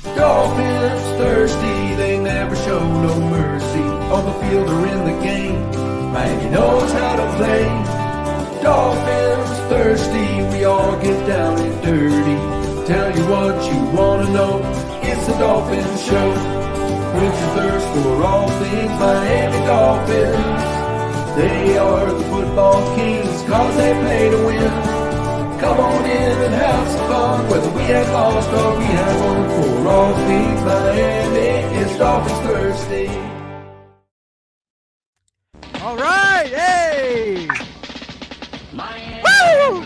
Dolphins thirsty, they never show no mercy. On the field or in the game, Miami knows how to play. Dolphins thirsty, we all get down and dirty. Tell you what you wanna know, it's the Dolphins Show. Quench your thirst for all things Miami Dolphins. They are the football kings, cause they play to win. Come on in and have some fun, whether we have lost or we have won. For all things Miami, it's Dolphins Thursday. All right, hey! Woo!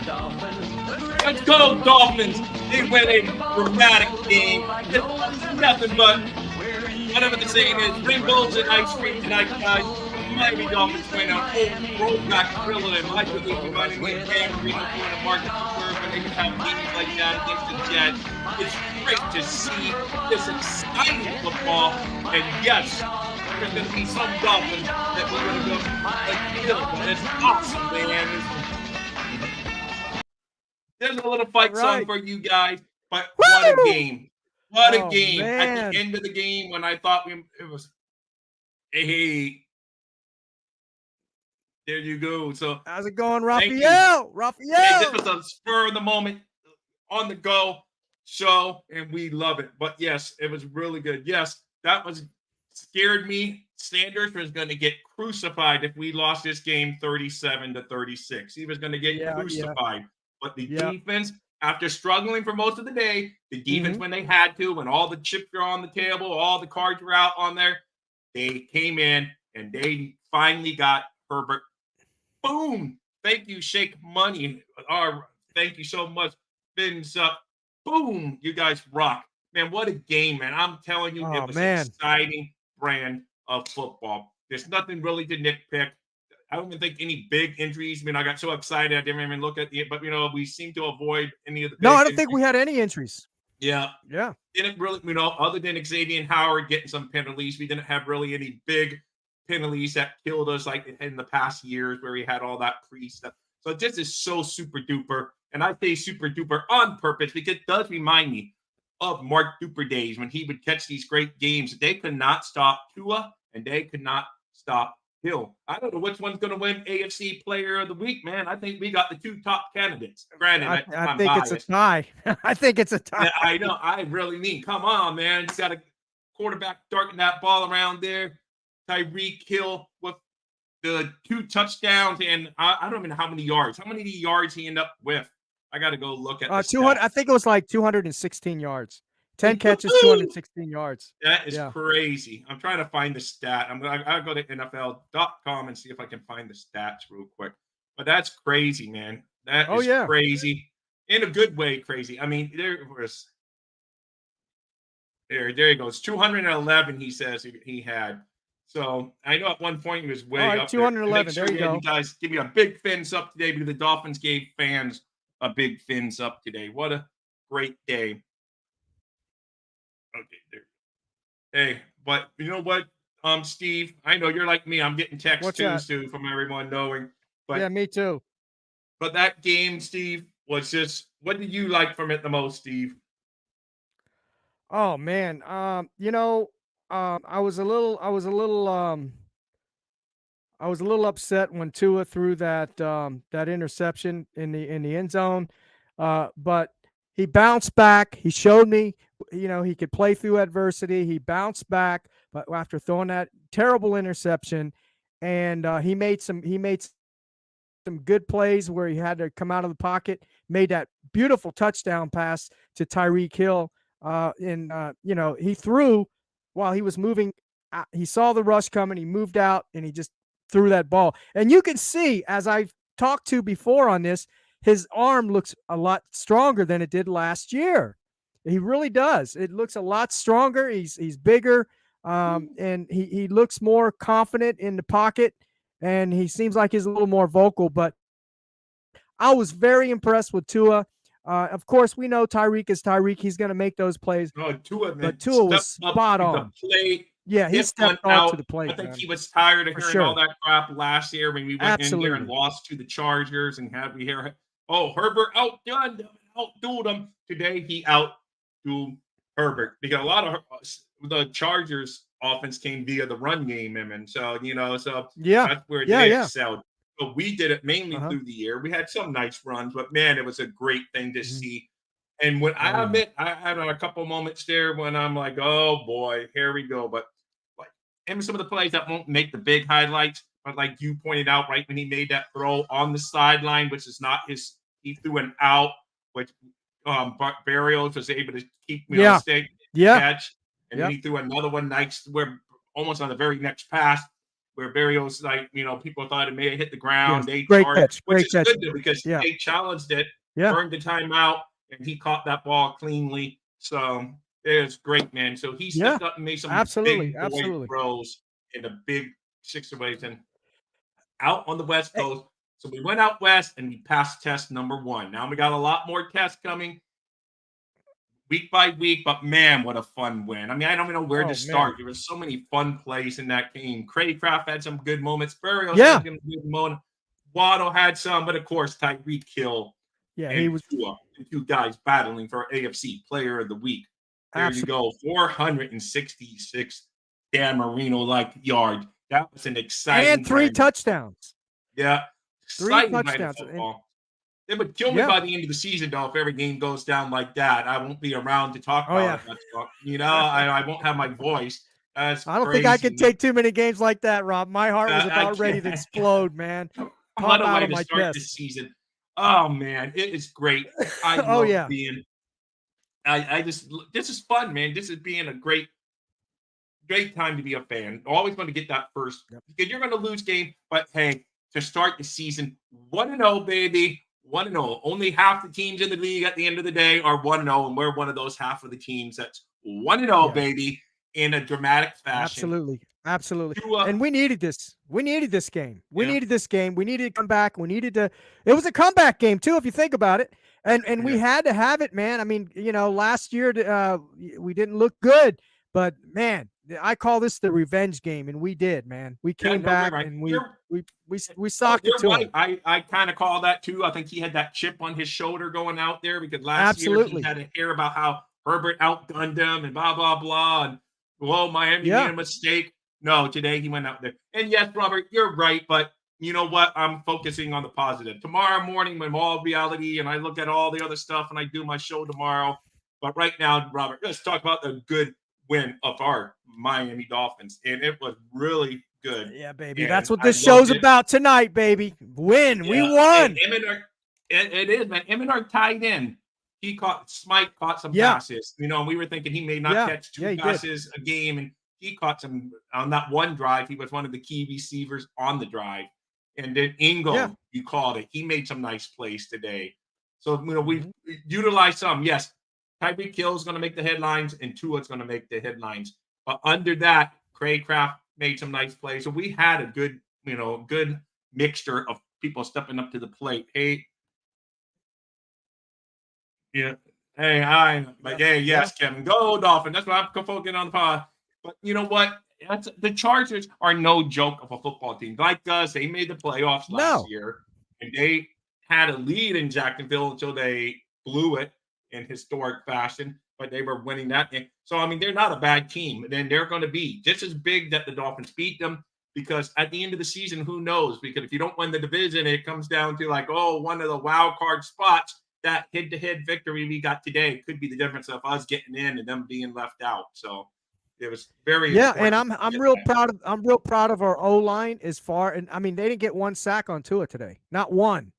Let's go, Dolphins! They win a dramatic game. It's nothing but whatever the saying is, rainbows and ice cream tonight, guys. Miami Dolphins went on rollback thriller and I believe we might get Cam Reno doing a market preserve when they can have games like that against the Jets. It's great to see this exciting football. And yes, there's going to be some Dolphins that we're going to go like kill. It's awesome, man. There's a little fight song for you guys, but what a game. What a game. Man. At the end of the game when I thought it was hey. There you go. So how's it going, Raphael? Hey, this was a spur of the moment, on the go show, and we love it. But yes, it was really good. Yes, that was scared me. Sanders was going to get crucified if we lost this game 37-36. He was going to get crucified. Yeah. But the defense, after struggling for most of the day, the defense when they had to, when all the chips were on the table, all the cards were out on there, they came in and they finally got Herbert. Boom! Thank you, Shake Money. Thank you so much. Fins up. Boom! You guys rock. Man, what a game, man. I'm telling you, it was an exciting brand of football. There's nothing really to nitpick. I don't even think any big injuries. I mean, I got so excited I didn't even look at it, but, we seem to avoid any of the big I don't think we had any injuries. Yeah. Yeah. Didn't really, other than Xavier Howard getting some penalties, we didn't have really any big penalties that killed us like in the past years where we had all that pre-stuff. So this is so super duper. And I say super duper on purpose because it does remind me of Mark Duper days when he would catch these great games. They could not stop Tua and they could not stop Hill. I don't know which one's going to win AFC Player of the Week, man. I think we got the two top candidates. Granted, I think it's a tie. I think it's a tie. I know. I really mean, come on, man. He's got a quarterback darting that ball around there. Tyreek Hill with the 2 touchdowns, and I don't even know how many yards. How many yards he ended up with? I got to go look at 200. I think it was like 216 yards. 10 catches, 216 yards. That is crazy. I'm trying to find the stat. I'll go to NFL.com and see if I can find the stats real quick. But that's crazy, man. That is crazy. In a good way, crazy. I mean, there he goes. 211, he says he had. So I know at one point he was way up 211. There you go. You guys give me a big fins up today because the Dolphins gave fans a big fins up today. What a great day. Okay, there. Hey, but you know what, Steve? I know you're like me. I'm getting texts too from everyone knowing. But yeah, me too. But that game, Steve, was just. What did you like from it the most, Steve? Oh man, I was a little upset when Tua threw that interception in the end zone, but he bounced back. He showed me, he could play through adversity. He bounced back, but after throwing that terrible interception, and he made some good plays where he had to come out of the pocket, made that beautiful touchdown pass to Tyreek Hill. He threw while he was moving. He saw the rush coming. He moved out and he just threw that ball. And you can see, as I've talked to before on this, his arm looks a lot stronger than it did last year. He really does. It looks a lot stronger. He's bigger, and he looks more confident in the pocket, and he seems like he's a little more vocal. But I was very impressed with Tua. Of course, we know Tyreek is Tyreek. He's going to make those plays. Tua was spot on. Yeah, he stepped out to the plate. I think he was tired of hearing all that crap last year when we went in there and lost to the Chargers and we hear, Herbert outdone him, outdueled him. Today he outdueled Herbert, because a lot of the Chargers offense came via the run game, and so so Yeah. that's where Yeah. they Yeah. excelled. But we did it mainly Uh-huh. through the air. We had some nice runs, but man, it was a great thing to Mhm. see. And when Oh, I yeah. admit, I had a couple moments there when I'm like, oh boy, here we go. But like, and some of the plays that won't make the big highlights, but like you pointed out, right when he made that throw on the sideline, which is not his, he threw an out, which Barrios was able to keep, Yeah. stay Yeah. catch, and then Yep. he threw another one nice where almost on the very next pass where Barrios, like, people thought it may have hit the ground. Yes. They Great charged, catch. which Great is catch. good though, because Yeah. they challenged it, Yeah. burned the timeout, and he caught that ball cleanly. So it was great, man. So he Yeah. stepped up and made some Absolutely. big boy Absolutely. throws in a big situation out on the West Eh, Coast. So we went out west and we passed test number 1. Now we got a lot more tests coming week by week, but man, what a fun win. I mean, I don't even know where to Oh, man. start. There were so many fun plays in that game. Craycraft had some good moments. Barrios had Yeah. some good moments. Waddle had some, but of course, Tyreek Hill Yeah. He and was Tua, the two guys battling for AFC Player of the Week. There you absolutely. go, 466 Dan Marino-like yards. That was an exciting And 3 brand. touchdowns. Yeah, 3 exciting brand of touchdowns. And football. It would kill me yeah. by the end of the season, though, if every game goes down like that. I won't be around to talk Oh, about yeah. it much. I won't have my voice. That's I don't think I crazy. could take too many games like that, Rob. My heart was I about ready to can't. explode, man. What Pop a out way of to my start the chest. season. Oh, man, it is great. I Oh, love yeah. being I just this is fun, man. This is being a great time to be a fan. Always going to get that first, Yep. because you're going to lose game, but hey, to start the season 1-0, baby, 1-0. Only half the teams in the league at the end of the day are 1-0, and we're one of those half of the teams that's 1-0, Yeah. baby, in a dramatic fashion. Absolutely. Absolutely. Tua, And we needed this. We needed this game. We yeah, needed this game. We needed to come back. We needed to it was a comeback game too, if you think about it. And we yeah. had to have it, man. I mean, last year we didn't look good, but man, I call this the revenge game, and we did, man. We Yeah, came no, you're back right. and You're we Oh, socked it you're to right. him. I kind of call that too. I think he had that chip on his shoulder going out there, because last year he Absolutely. had to hear about how Herbert outgunned him and blah blah blah, and well, Miami made Yeah. a mistake. No, today he went out there. And yes, Robert, you're right, but you know what? I'm focusing on the positive. Tomorrow morning, when all reality and I look at all the other stuff and I do my show tomorrow. But right now, Robert, let's talk about the good win of our Miami Dolphins. And it was really good. Yeah, baby. That's And what I this loved show's it. about tonight, baby. Win. We Yeah, and won. it is, man. Emmenard tied in. Smite caught some Yeah. passes. We were thinking he may not Yeah. catch Yeah, two he did. passes a game, and he caught some on that one drive. He was one of the key receivers on the drive. And then Ingo, Yeah. you called it. He made some nice plays today. So we've Mhm. utilized some. Yes, Tyreek Hill is going to make the headlines, and Tua's going to make the headlines. But under that, Craycraft made some nice plays. So we had a good mixture of people stepping up to the plate. Hey, yeah. Hey, hi. But Yeah. hey, Yeah. yes, Kevin. Go Dolphin. That's what I'm focusing on the pod. But you know what? The Chargers are no joke of a football team. Like us, they made the playoffs last No. year, and they had a lead in Jacksonville until they blew it in historic fashion. But they were winning that game. So I mean, they're not a bad team. And then they're going to be just as big that the Dolphins beat them. Because at the end of the season, who knows? Because if you don't win the division, it comes down to like, oh, one of the wild card spots. That head-to-head victory we got today could be the difference of us getting in and them being left out. So it was very Yeah, and important. I'm real proud of our O line as far, and I mean they didn't get one sack on Tua today, not one.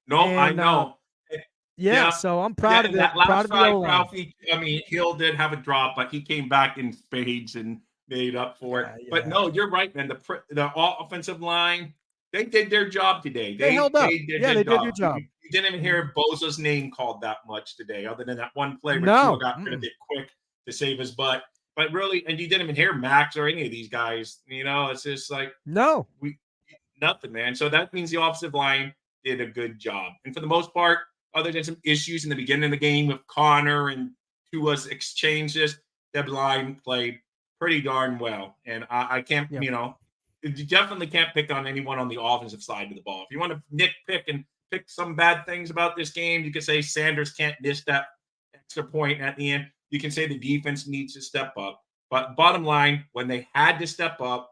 No, I And know. yeah, Yeah, so I'm yeah. proud of And that proud last of the drive, O line. Ralphie. I mean, Hill did have a drop, but he came back in spades and made up for it. Yeah, But yeah. no, you're right, man. The offensive line, they did their job today. They held up. They did Yeah, their they did their job. job. You didn't even hear Boza's name called that much today, other than that one play where Tua No. got rid of it quick to save his butt. But really, and you didn't even hear Max or any of these guys. It's just like No. nothing, man. So that means the offensive line did a good job. And for the most part, other than some issues in the beginning of the game with Connor and Tua's exchanges, the line played pretty darn well. And I can't, Yeah. you definitely can't pick on anyone on the offensive side of the ball. If you want to nitpick and pick some bad things about this game, you could say Sanders can't miss that extra point at the end. you can say the defense needs to step up. But bottom line, when they had to step up,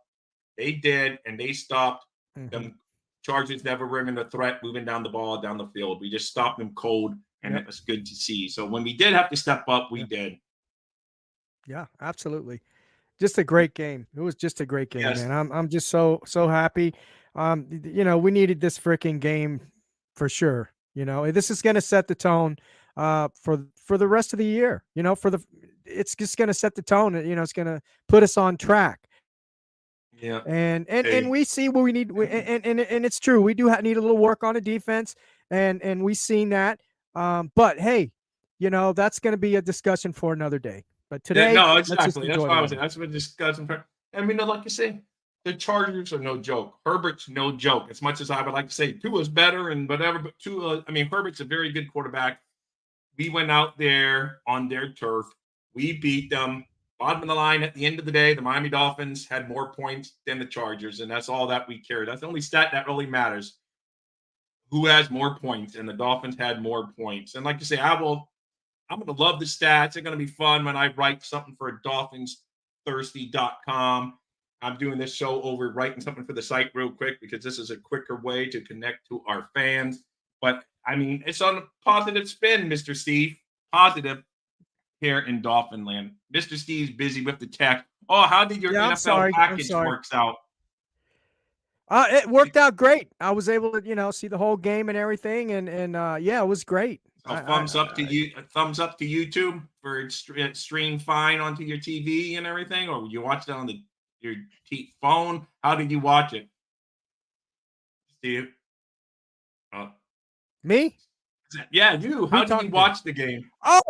they did, and they stopped them. Chargers never were in a threat moving down the ball down the field. We just stopped them cold, and Yep. it was good to see. So when we did have to step up, we did. Yeah, absolutely. Just a great game. It was just a great game, Yes. man. I'm just so happy. We needed this freaking game for sure. This is going to set the tone for the rest of the year. It's just going to set the tone. It's going to put us on track. Yeah. And we see what we need. And it's true. We do need a little work on the defense, and we've seen that. But hey, that's going to be a discussion for another day. But today, no, let's just exactly. That's enjoy what I the was game. saying. That's what discussing. I mean, like you say, the Chargers are no joke. Herbert's no joke. As much as I would like to say Tua's better and whatever, but Herbert's a very good quarterback. We went out there on their turf. We beat them. Bottom of the line, at the end of the day, the Miami Dolphins had more points than the Chargers, and that's all that we care. That's the only stat that really matters. Who has more points? And the Dolphins had more points. And like you say, I'm going to love the stats. They're going to be fun when I write something for DolphinsThirsty.com. I'm doing this show over writing something for the site real quick because this is a quicker way to connect to our fans. But, I mean, it's on a positive spin, Mr. Steve. Positive here in Dolphin land. Mr. Steve's busy with the tech. Oh, how did your NFL package works out? It worked out great. I was able to, see the whole game and everything, and yeah, it was great. So thumbs up to YouTube for it stream fine onto your TV and everything, or you watched it on your phone? How did you watch it, Steve? Me? Yeah, you. How did you watch the game? I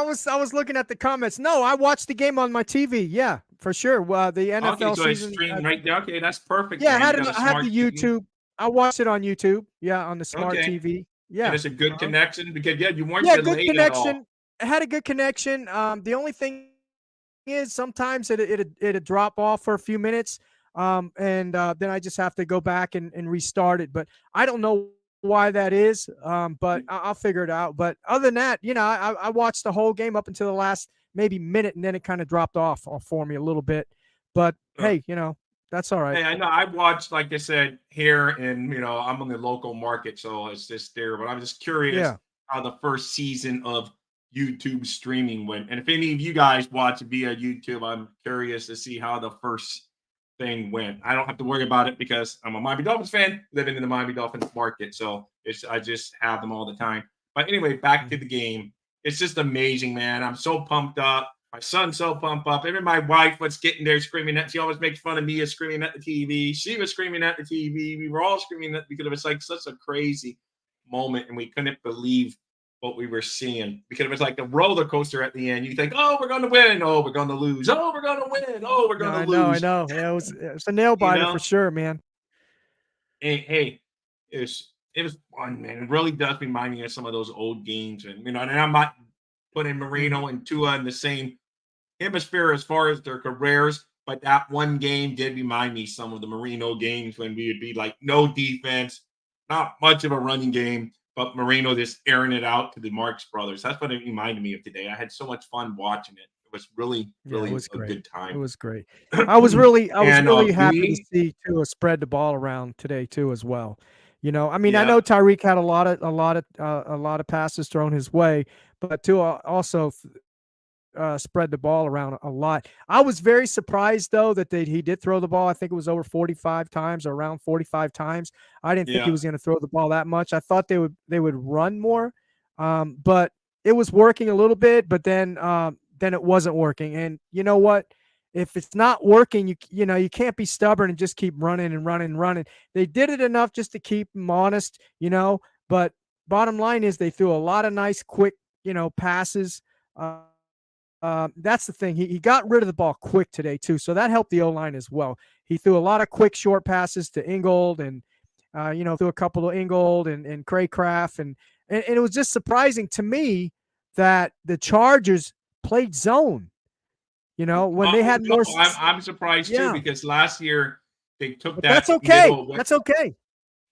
was looking at the comments. No, I watched the game on my TV. Yeah, for sure. The NFL season. Stream right there. Okay, that's perfect. Yeah, I had the YouTube. I watched it on YouTube. Yeah, on the smart TV. Yeah, and it's a good connection because you weren't good delayed connection. at all. It had a good connection. The only thing is sometimes it'd drop off for a few minutes, and then I just have to go back and restart it. But I don't know why that is, but I'll figure it out. But other than that, I watched the whole game up until the last maybe minute, and then it kind of dropped off for me a little bit. But hey, that's all right. Hey, I know I watched, like I said, here, and I'm on the local market, so it's just there. But I'm just curious how the first season of YouTube streaming went, and if any of you guys watch via YouTube, I'm curious to see how the first thing went. I don't have to worry about it because I'm a Miami Dolphins fan living in the Miami Dolphins market, so I just have them all the time. But anyway, back to the game. It's just amazing, man. I'm so pumped up. My son's so pumped up. Even my wife was getting there screaming at. She always makes fun of me screaming at the TV. She was screaming at the TV. We were all screaming at because it was like such a crazy moment, and we couldn't believe what we were seeing because it was like a roller coaster at the end. You think, oh, we're going to win. Oh, we're going to lose. Oh, we're going to win. Oh, we're going to lose. I know. Yeah, it was a nail biter for sure, man. Hey, it was fun, man. It really does remind me of some of those old games, and and I'm not putting Marino and Tua in the same hemisphere as far as their careers, but that one game did remind me some of the Marino games when we would be like no defense, not much of a running game, but Marino just airing it out to the Marx brothers. That's what it reminded me of today. I had so much fun watching it. It was really a good time. It was great. I was really happy to see Tua spread the ball around today too as well. I mean, I know Tyreek had a lot of passes thrown his way, but Tua also spread the ball around a lot. I was very surprised though that he did throw the ball. I think it was over 45 times or around 45 times. I didn't think he was going to throw the ball that much. I thought they would run more, but it was working a little bit. But then it wasn't working. And you know what? If it's not working, you can't be stubborn and just keep running and running and running. They did it enough just to keep them honest, But bottom line is they threw a lot of nice, quick, passes. That's the thing. He got rid of the ball quick today too, so that helped the O-line as well. He threw a lot of quick short passes to Ingold and threw a couple of Ingold and Craycraft and it was just surprising to me that the Chargers played zone. When they had more. I'm surprised too because last year they took that. That's okay. That's okay.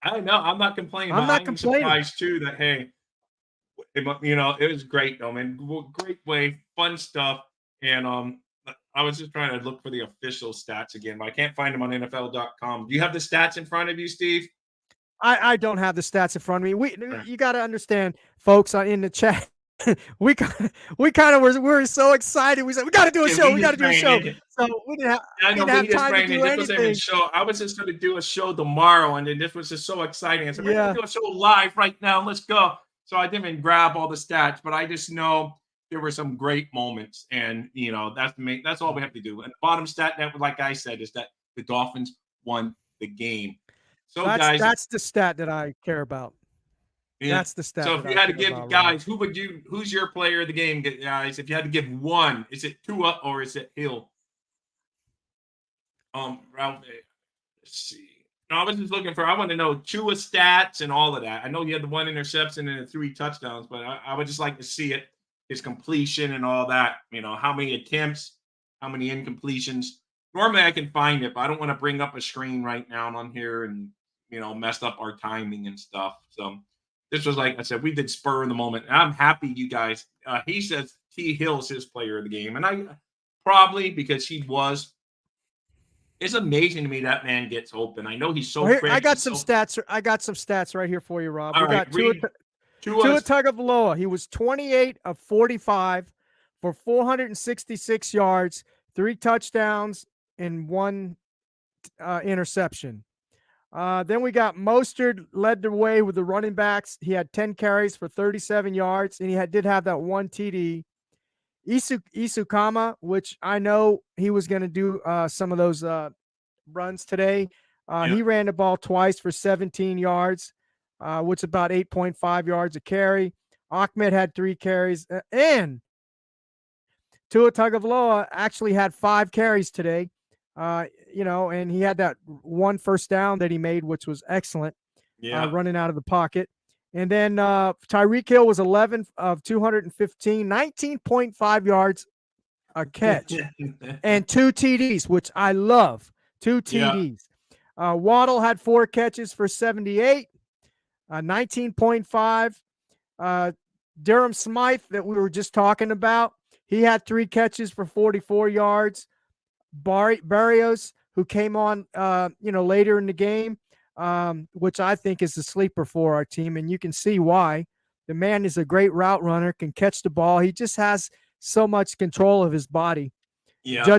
I know. I'm not complaining. I'm not complaining. Surprised too that hey, It was great though, man. Great way, fun stuff. And I was just trying to look for the official stats again, but I can't find them on NFL.com. Do you have the stats in front of you, Steve? I don't have the stats in front of me. Sure. You got to understand, folks, in the chat. we kind of were so excited. We said we got to do a Yeah, show. we We got to just do a ran show. into- So we didn't have, I know, didn't have we just time to ran in. do This wasn't even anything. show. I was just going to do a show tomorrow, and then this was just so exciting. I said, we're Yeah. going to do a show live right now. Let's go. So I didn't even grab all the stats, but I just know there were some great moments, and that's all we have to do. And the bottom stat that, like I said, is that the Dolphins won the game. So guys, That's the stat that I care about. yeah. That's the stat. So if that you I had to care give about, guys, who's your player of the game, guys? If you had to give one, is it Tua or is it Hill? Ralph, let's see. No, I was just looking I want to know Tua stats and all of that. I know he had the 1 interception and the 3 touchdowns, but I would just like to see it, his completion and all that. How many attempts, how many incompletions. Normally I can find it, but I don't want to bring up a screen right now on here and mess up our timing and stuff. So this was, like I said, we did spur in the moment. And I'm happy you guys. He says T. Hill's his player of the game, and I probably because he was. It's amazing to me that man gets open. I know he's so. Well, I got some stats. I got some stats right here for you, Rob. All we right, got Tua Tagovailoa. He was 28 of 45 for 466 yards, 3 touchdowns, and 1 interception. Then we got Mostert led the way with the running backs. He had 10 carries for 37 yards, and he did have that 1 TD. Isukama, which I know he was going to do some of those runs today. He ran the ball twice for 17 yards, which is about 8.5 yards a carry. Ahmed had 3 carries, and Tua Tagovailoa actually had 5 carries today. And he had that 1 first down that he made, which was excellent, running out of the pocket. And then Tyreek Hill was 11 of 215, 19.5 yards a catch, and 2 TDs, which I love. 2 TDs. Waddle had 4 catches for 78, 19.5. Durham Smythe, that we were just talking about, he had 3 catches for 44 yards. Barrios, who came on, later in the game, which I think is the sleeper for our team, and you can see why. The man is a great route runner, can catch the ball. He just has so much control of his body. Yeah.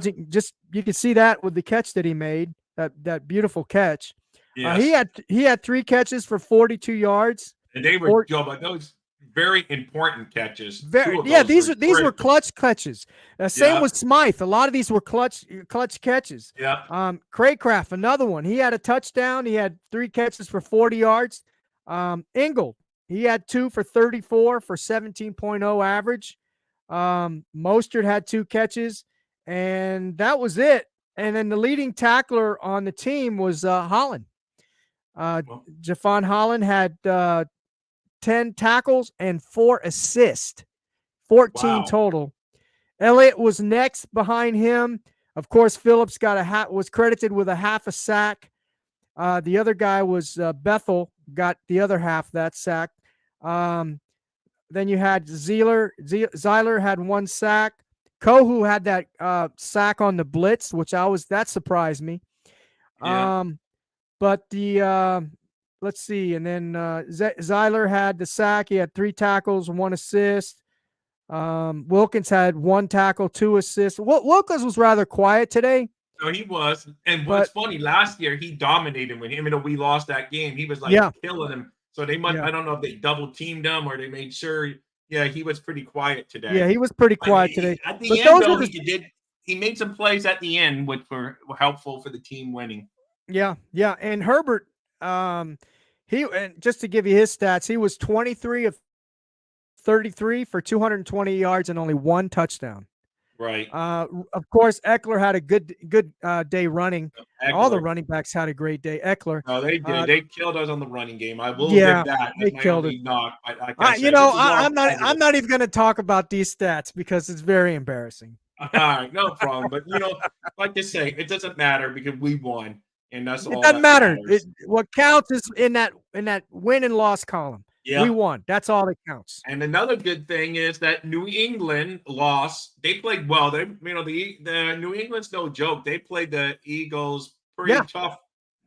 You can see that with the catch that he made, that beautiful catch. Yes. He had 3 catches for 42 yards. And they were but those very important catches. These were clutch catches. Same with Smythe. A lot of these were clutch catches. Yeah. Craycraft, another one. He had a touchdown. He had 3 catches for 40 yards. Engel, he had 2 for 34 for 17.0 average. Mostert had 2 catches, and that was it. And then the leading tackler on the team was Holland. Jafon Holland had 10 tackles and 4 assists, 14 total. Elliott was next behind him. Of course, Phillips was credited with a half a sack. The other guy was Bethel, got the other half that sack. Then you had Zeiler had 1 sack. Kohu had that sack on the blitz, that surprised me. But let's see. And then Zeiler had the sack. He had 3 tackles, 1 assist. Wilkins had 1 tackle, 2 assists. Wilkins was rather quiet today. So he was. And what's funny, last year he dominated when even though we lost that game, he was killing him. So they must, I don't know if they double teamed him or they made sure. Yeah, he was pretty quiet today. Yeah, he was pretty quiet today. At the end, though, he made some plays at the end, which were helpful for the team winning. Yeah. And Herbert, and just to give you his stats, he was 23 of 33 for 220 yards and only 1 touchdown. Right. Of course, Eckler had a good day running. All the running backs had a great day. Eckler. No, they did. They killed us on the running game. I will give that. They killed it. I'm not even going to talk about these stats because it's very embarrassing. All right, no problem. But like I say, it doesn't matter because we won, and that's all. It doesn't matter. What counts is in that win and loss column. Yeah. We won. That's all that counts. And another good thing is that New England lost. They played well. The New England's no joke. They played the Eagles pretty Yeah. tough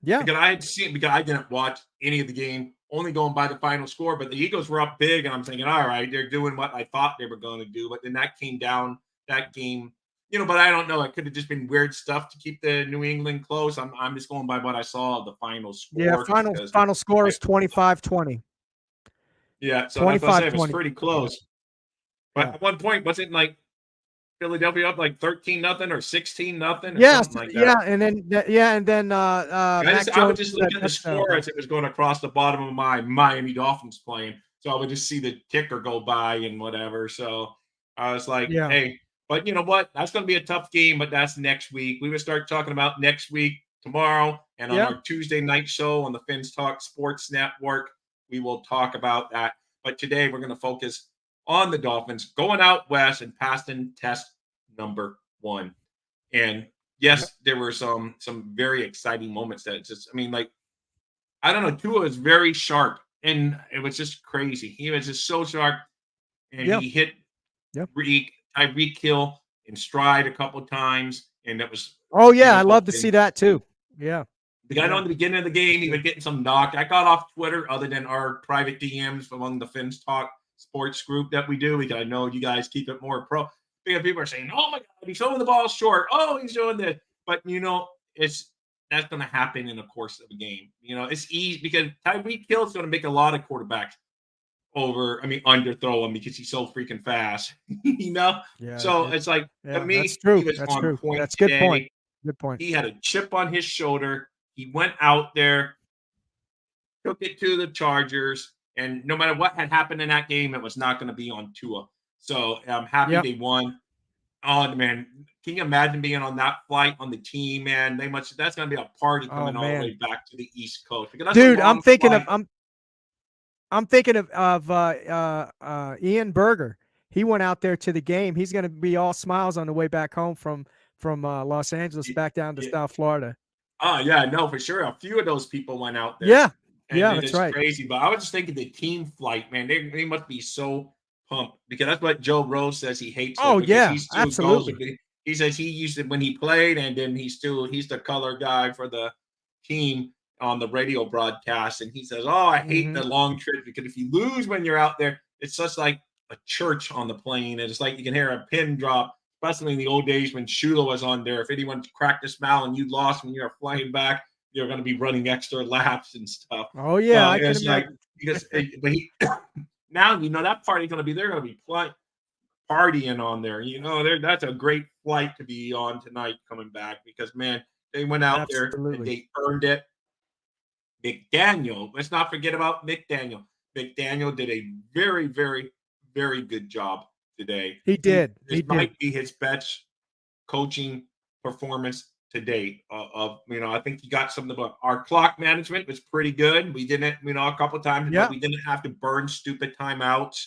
Yeah. because I didn't watch any of the game, only going by the final score. But the Eagles were up big, and I'm thinking, all right, they're doing what I thought they were going to do. But then that came down that game, But I don't know. It could have just been weird stuff to keep the New England close. I'm just going by what I saw of the final Yeah. score. Final score is 25-20. Yeah, so that's what I said. It was 25-20. pretty close. But Yeah. at one point, wasn't like Philadelphia up like 13-0 or 16-0 or Yes. something like that? Yeah. And then Mac I would Jones just with look that at the touchdown score pass. as it was going across the bottom of my Miami Dolphins playing. So I would just see the ticker go by and whatever. So I was like, Yeah. hey, but you know what? That's going to be a tough game, but that's next week. We will start talking about next week tomorrow. And on Yeah. our Tuesday night show on the Fins Talk Sports Network, we will talk about that. But today we're going to focus on the Dolphins going out west and passing test number 1. And yes, there were some very exciting moments that I don't know, Tua was very sharp and it was just crazy. He was just so sharp and Yeah. he hit Yeah. Tyreek Hill in stride a couple of times. And that was Oh yeah, I beautiful. love to see that too. Yeah. I know in the beginning of the game, he was getting some knocked. I got off Twitter other than our private DMs among the Fins Talk Sports group that we do, because I know you guys keep it more pro. Because people are saying, oh my God, he's showing the ball short. Oh, he's doing this. But, that's going to happen in the course of a game. It's easy because Tyreek Hill is going to make a lot of quarterbacks underthrow him because he's so freaking fast. Yeah. So it's like, Yeah, to me, that's true. he was That's on true. point That's a good today. point. Good point. He had a chip on his shoulder. He went out there, took it to the Chargers, and no matter what had happened in that game, it was not going to be on Tua. So I'm happy they won. Oh man, can you imagine being on that flight on the team, man? That's going to be a party coming all the way back to the East Coast. Dude, I'm thinking of Ian Berger. He went out there to the game. He's going to be all smiles on the way back home from Los Angeles back down to South Florida. Oh yeah, no, for sure. A few of those people went out there. Yeah, and that's right. Crazy. But I was just thinking the team flight, man. They must be so pumped because that's what Joe Rose says he hates. Oh yeah, absolutely. He says he used it when he played, and then he's the color guy for the team on the radio broadcast, and he says, "Oh, I hate the long trip because if you lose when you're out there, it's just like a church on the plane, and it's like you can hear a pin drop." Especially in the old days when Shula was on there, if anyone cracked a smile and you lost when you were flying back, you're going to be running extra laps and stuff. Oh yeah, I can imagine. Now that party's going to be. They're going to be partying on there. That's a great flight to be on tonight coming back because man, they went out there and they earned it. McDaniel, let's not forget about McDaniel. McDaniel did a very, very, very good job today. He did. This might be his best coaching performance to date. I think he got something about our clock management was pretty good. We didn't, a couple of times, but we didn't have to burn stupid timeouts.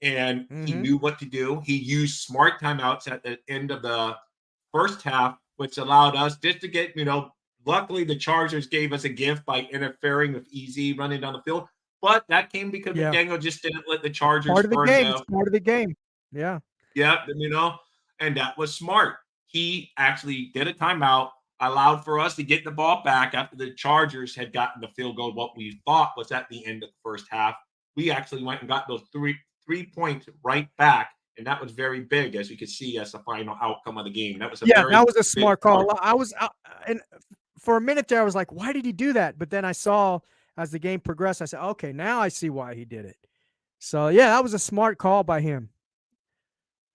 And he knew what to do. He used smart timeouts at the end of the first half, which allowed us just to get, luckily the Chargers gave us a gift by interfering with EZ running down the field. But that came because McDaniel just didn't let the Chargers part of the game. It's part of the game. Yeah. Yeah, and that was smart. He actually did a timeout, allowed for us to get the ball back after the Chargers had gotten the field goal, what we thought was at the end of the first half. We actually went and got those three points right back, and that was very big, as you could see, as the final outcome of the game. That was that was a smart call. And for a minute there, I was like, why did he do that? But then I saw as the game progressed, I said, okay, now I see why he did it. So yeah, that was a smart call by him.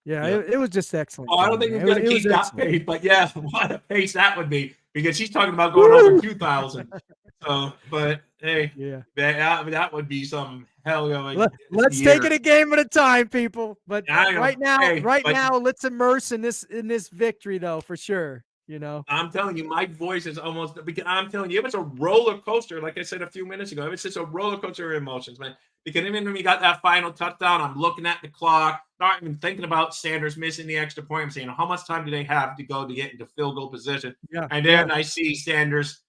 Yeah. It was just excellent. Oh, I don't think he's going to keep that pace, but yeah, what a pace that would be because she's talking about going over 2,000. So, but hey, that would be some hell of Let's take it a game at a time, people. But right now, let's immerse in this victory, though, for sure. I'm telling you, my voice is almost because I'm telling you, it was a roller coaster. Like I said a few minutes ago, it was just a roller coaster of emotions, man. Because even when we got that final touchdown, I'm looking at the clock, not even thinking about Sanders missing the extra point. I'm saying, how much time do they have to go to get into field goal position? Yeah, and then I see Sanders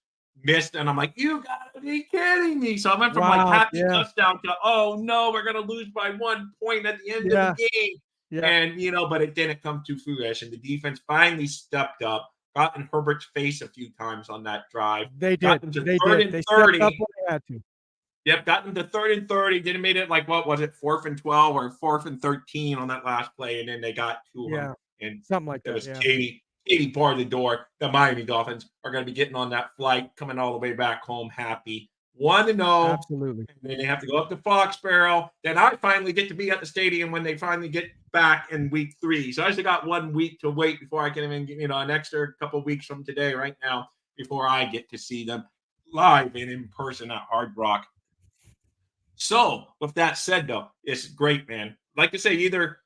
missed, and I'm like, you gotta be kidding me. So I went from like Wow. happy Yeah. touchdown to, oh no, we're gonna lose by 1 point at the end of the Yeah. game. Yeah. And but it didn't come to fruition. The defense finally stepped up, got in Herbert's face a few times on that drive, They got did. them to They third did. and They stepped up 30. when they had to. Yep, got them to 3rd and 30. Didn't made it like, what was it, 4th and 12 or 4th and 13 on that last play, and then they got to them. Yeah. And Something like it that. was Yeah. Katie barred the door. The Miami Dolphins are going to be getting on that flight, coming all the way back home happy. 1-0. Absolutely. And then they have to go up to Foxborough. Then I finally get to be at the stadium when they finally get back in week 3. So I just got 1 week to wait before I can even get, an extra couple weeks from today right now before I get to see them live and in person at Hard Rock. So with that said, though, it's great, man. Like I say, either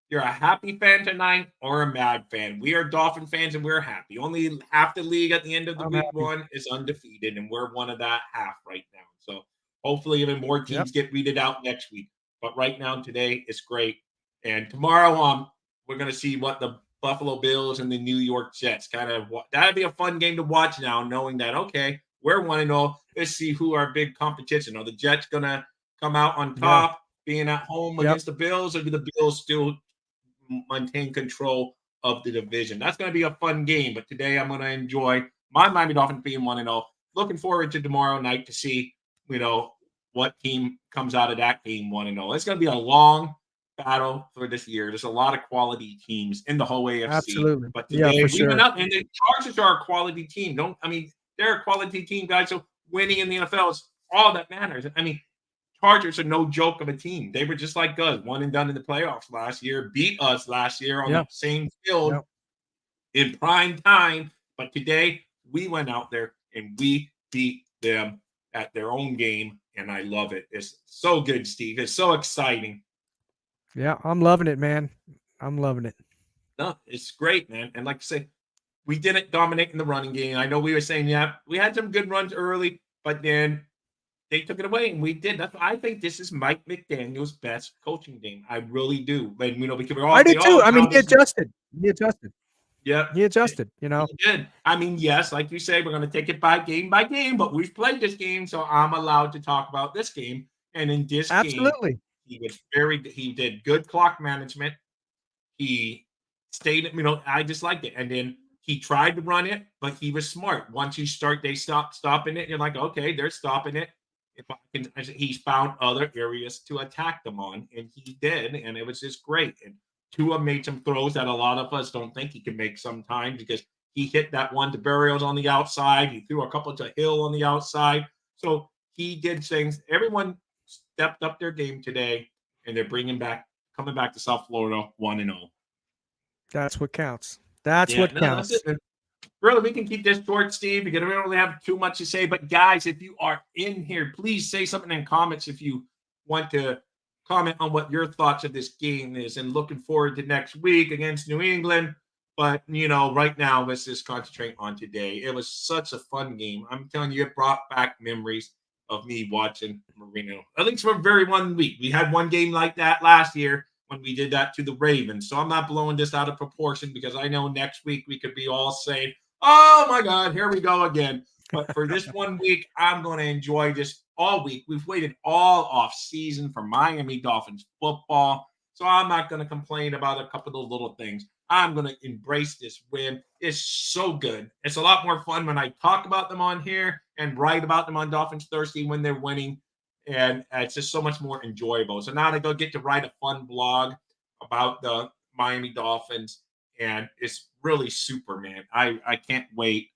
you're a happy fan tonight or a mad fan. We are Dolphin fans and we're happy. Only half the league at the end of the I'm week happy. 1 is undefeated, and we're one of that half right now. So hopefully even more Yep. teams get weeded out next week. But right now, today, it's great. And tomorrow, we're going to see what the Buffalo Bills and the New York Jets that'd be a fun game to watch now, knowing that, okay, we're 1-0. Let's see who our big competition are. The Jets going to come out on Yeah. top, being at home Yep. against the Bills, or do the Bills still maintain control of the division? That's going to be a fun game. But today I'm going to enjoy my Miami Dolphins being 1-0. Looking forward to tomorrow night to see, what team comes out of that game 1-0. It's going to be a long battle for this year. There's a lot of quality teams in the whole AFC. Absolutely. But Yeah, today for we went sure. up, and the Chargers are a quality team. They're a quality team, guys. So winning in the NFL is all that matters. Chargers are no joke of a team. They were just like us, one and done in the playoffs last year, beat us last year on Yeah. the same field Yep. in prime time. But today we went out there and we beat them at their own game, and I love it. It's so good, Steve. It's so exciting. Yeah. I'm loving it, man. I'm loving it. No, it's great, man. And like I say, we didn't dominate in the running game. I know we were saying, yeah, we had some good runs early, but then they took it away, and we did. I think this is Mike McDaniel's best coaching game. I really do. And because we're all I do too. I mean, now he adjusted. He adjusted. yeah, He adjusted, he did. Yes, like you say, we're going to take it by game, but we've played this game, so I'm allowed to talk about this game. And in this game, Absolutely. he did good clock management. He stayed, I just liked it. And then he tried to run it, but he was smart. Once you start, they stopping it. You're like, okay, they're stopping it. He's found other areas to attack them on, and he did, and it was just great. And Tua made some throws that a lot of us don't think he can make sometimes, because he hit that one to Barrios on the outside. He threw a couple to Hill on the outside. So he did things. Everyone stepped up their game today, and they're coming back to South Florida 1-0. That's what counts. That's what counts. That's it. Really, we can keep this short, Steve, because we don't really have too much to say. But guys, if you are in here, please say something in comments if you want to comment on what your thoughts of this game is, and looking forward to next week against New England. But, right now, let's just concentrate on today. It was such a fun game. I'm telling you, it brought back memories of me watching Marino, at least for a very 1 week. We had one game like that last year when we did that to the Ravens. So I'm not blowing this out of proportion, because I know next week we could be all saying, oh my God, here we go again. But for this 1 week, I'm going to enjoy this all week. We've waited all off season for Miami Dolphins football. So I'm not going to complain about a couple of little things. I'm going to embrace this win. It's so good. It's a lot more fun when I talk about them on here and write about them on Dolphins Thursday when they're winning. And it's just so much more enjoyable. So now I go get to write a fun blog about the Miami Dolphins, and it's really super, man. I can't wait.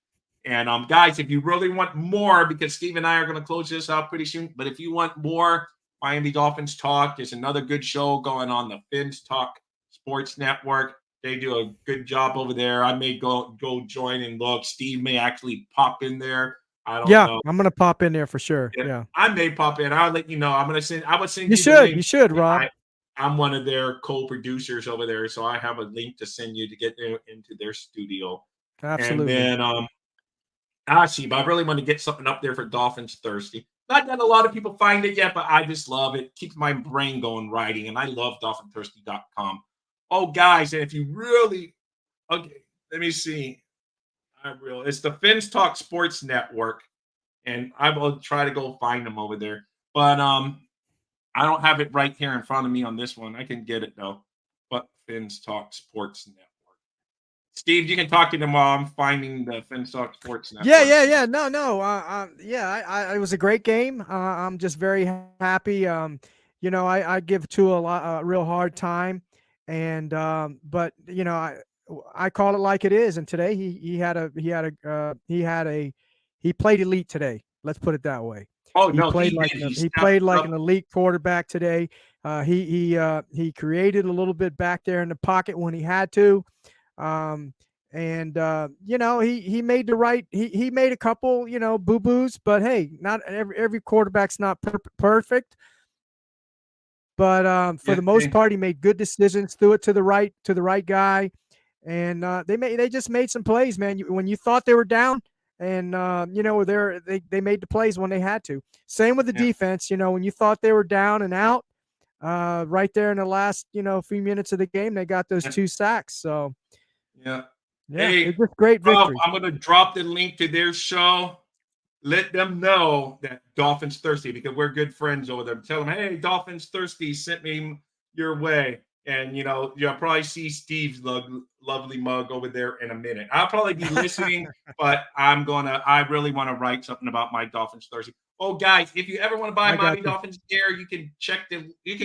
And guys, if you really want more, because Steve and I are going to close this out pretty soon, but if you want more Miami Dolphins talk, there's another good show going on the Fins Talk Sports Network. They do a good job over there. I may go join and look. Steve may actually pop in there. I don't know. I'm gonna pop in there for sure. Yeah. I may pop in. I'll let you know. I would send You you the should. link. You should, Rob. I'm one of their co-producers over there, so I have a link to send you to get into their studio. Absolutely. And then but I really want to get something up there for Dolphins Thursday. Not that a lot of people find it yet, but I just love it. Keeps my brain going writing, and I love DolphinThursday.com. Oh, guys, and if you really, okay, let me see. It's the Fins Talk Sports Network. and I will try to go find them over there. But I don't have it right here in front of me on this one. I can get it though. But Fins Talk Sports Network. Steve, you can talk to them while I'm finding the Fins Talk Sports Network. Yeah. No. It was a great game. I'm just very happy. I give Tua a real hard time, and but I call it like it is. And today he played elite today. Let's put it that way. Oh He no, played he like did. he played like an elite quarterback today. He created a little bit back there in the pocket when he had to. He made the right. He made a couple, boo boos, but hey, not every quarterback's not perfect. But for the most part, he made good decisions. Threw it to the right guy, and they just made some plays, man. When you thought they were down, and they made the plays when they had to. Same with the defense. When you thought they were down and out, right there in the last few minutes of the game, they got those 2 sacks. So yeah, hey, it's just great victory. I'm going to drop the link to their show. Let them know that Dolphins Thirsty, because we're good friends over there. Tell them, hey, Dolphins Thirsty sent me your way. And, you'll probably see Steve's lovely mug over there in a minute. I'll probably be listening, but I really want to write something about my Dolphins Thirsty. Oh, guys, if you ever want to buy Miami Dolphins gear, you can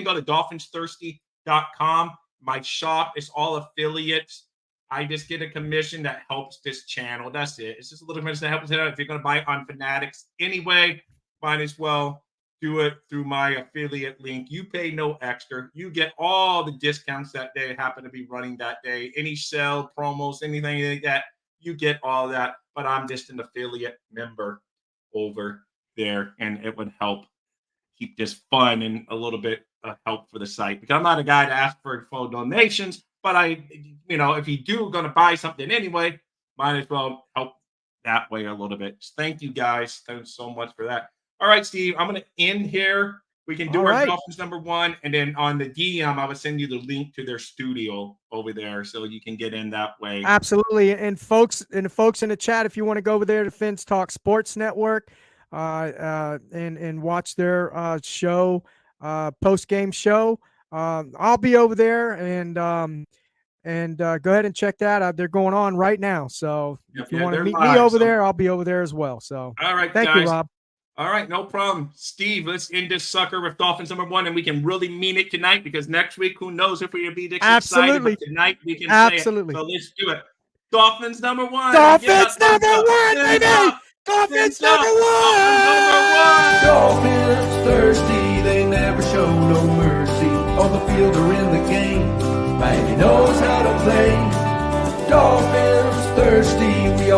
go to dolphinsthirsty.com. My shop is all affiliates. I just get a commission that helps this channel. That's it. It's just a little commission that helps it out. If you're going to buy it on Fanatics anyway, might as well do it through my affiliate link. You pay no extra. You get all the discounts that they happen to be running that day. Any sale, promos, anything like that, you get all that. But I'm just an affiliate member over there, and it would help keep this fun and a little bit of help for the site. Because I'm not a guy to ask for full donations. But if you do going to buy something anyway, might as well help that way a little bit. Thank you guys. Thanks so much for that. All right, Steve, I'm going to end here. We can do our Dolphins #1. And then on the DM, I will send you the link to their studio over there so you can get in that way. Absolutely. And folks in the chat, if you want to go over there to Fins Talk Sports Network and watch their show, post-game show, I'll be over there and go ahead and check that out. They're going on right now. So if you want to meet me over there, I'll be over there as well. So all right, thank you, Rob. All right, no problem. Steve, let's end this sucker with Dolphins #1, and we can really mean it tonight because next week, who knows if we're going to be this excited, but tonight we can say it. So let's do it. Dolphins #1. Dolphins #1, baby! Dolphins #1! Dolphins thirsty, they never show no mercy. On the field or in the game, Miami knows how to play. Dolphins thirsty, we all